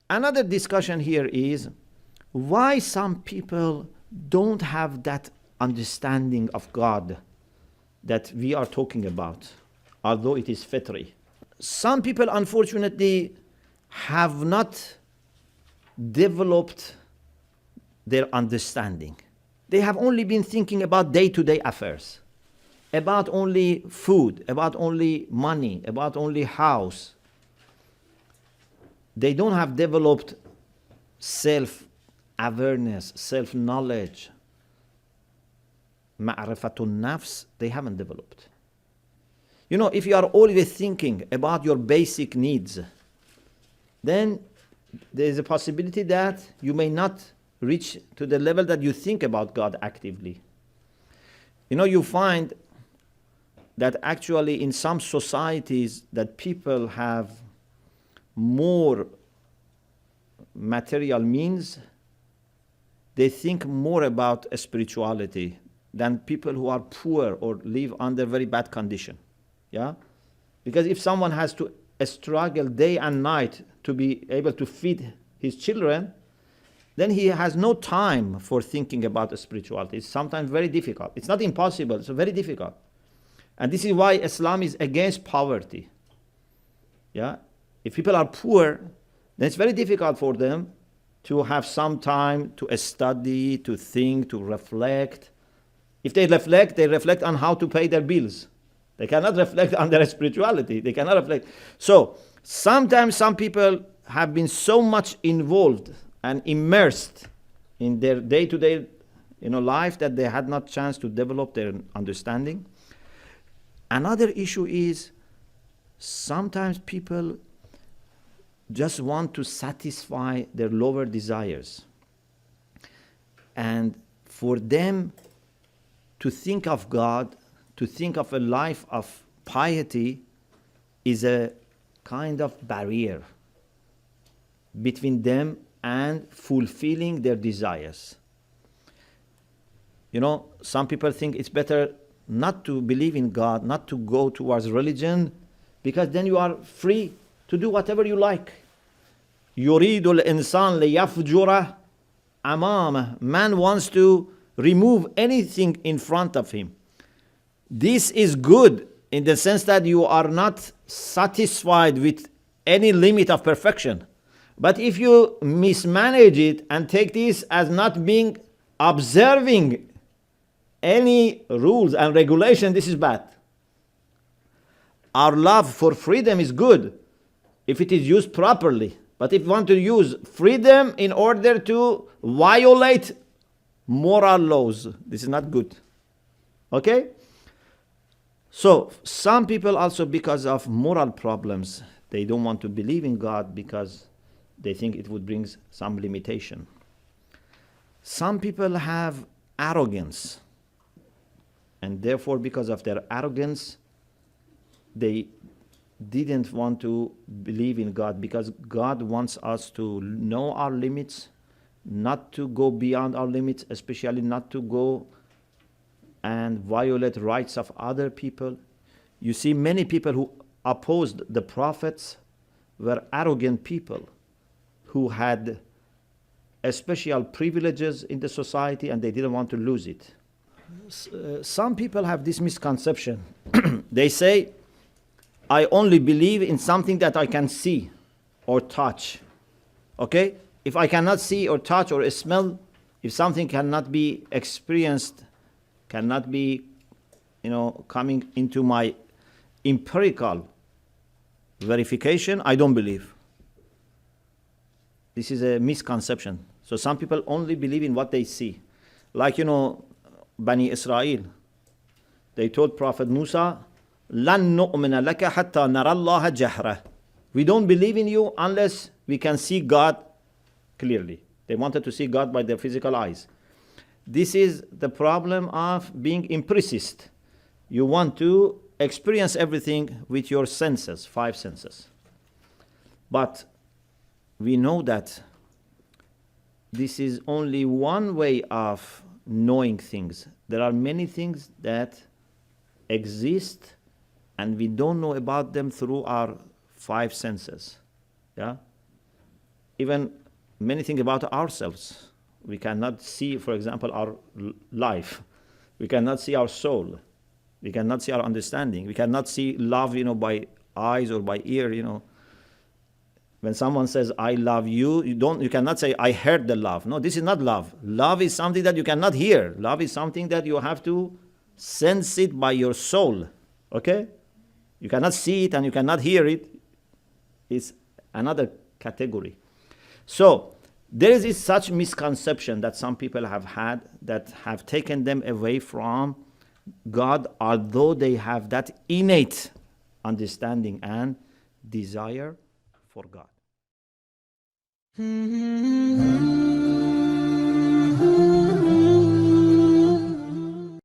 Another discussion here is why some people don't have that understanding of God that we are talking about, although it is Fitri. Some people, unfortunately, have not developed their understanding. They have only been thinking about day-to-day affairs, about only food, about only money, about only house. They don't have developed self-awareness, self-knowledge. Ma'rifatun nafs, they haven't developed. You know, if you are always thinking about your basic needs, then there is a possibility that you may not reach to the level that you think about God actively. You know, you find that actually in some societies that people have more material means, they think more about spirituality than people who are poor or live under very bad condition. Yeah? Because if someone has to struggle day and night to be able to feed his children, then he has no time for thinking about spirituality. It's sometimes very difficult. It's not impossible, it's very difficult. And this is why Islam is against poverty. Yeah? If people are poor, then it's very difficult for them to have some time to study, to think, to reflect. If they reflect on how to pay their bills. They cannot reflect on their spirituality. They cannot reflect. So sometimes some people have been so much involved and immersed in their day-to-day life that they had not chance to develop their understanding. Another issue is sometimes people just want to satisfy their lower desires. And for them to think of God, to think of a life of piety is a kind of barrier between them and fulfilling their desires. You know, some people think it's better not to believe in God, not to go towards religion, because then you are free to do whatever you like. يُرِيدُ الْإِنسَانِ لِيَفْجُرَ أَمَامَهُ. Man wants to remove anything in front of him. This is good in the sense that you are not satisfied with any limit of perfection. But if you mismanage it and take this as not being observing any rules and regulation, this is bad. Our love for freedom is good if it is used properly. But if you want to use freedom in order to violate moral laws, this is not good. Okay? So some people also, because of moral problems, they don't want to believe in God because they think it would bring some limitation. Some people have arrogance, and therefore because of their arrogance, they didn't want to believe in God, because God wants us to know our limits, not to go beyond our limits, especially not to go and violate rights of other people. You see, many people who opposed the prophets were arrogant people who had special privileges in the society and they didn't want to lose it. Some people have this misconception. They say, I only believe in something that I can see or touch. Okay? If I cannot see or touch or smell, if something cannot be experienced, cannot be, coming into my empirical verification, I don't believe. This is a misconception. So some people only believe in what they see. Like, Bani Israel. They told Prophet Musa, لَن نُؤْمِنَ لَكَ حَتَّى نَرَى اللَّهَ جَهْرَةً. We don't believe in you unless we can see God clearly. They wanted to see God by their physical eyes. This is the problem of being empiricist. You want to experience everything with your senses, 5 senses. But we know that this is only one way of knowing things. There are many things that exist and we don't know about them through our 5 senses. Yeah? Even many things about ourselves. We cannot see, for example, our life. We cannot see our soul. We cannot see our understanding. We cannot see love, by eyes or by ear, When someone says, I love you, you cannot say, I heard the love. No, this is not love. Love is something that you cannot hear. Love is something that you have to sense it by your soul. Okay? You cannot see it and you cannot hear it. It's another category. So, there is such misconception that some people have had that have taken them away from God, although they have that innate understanding and desire for God.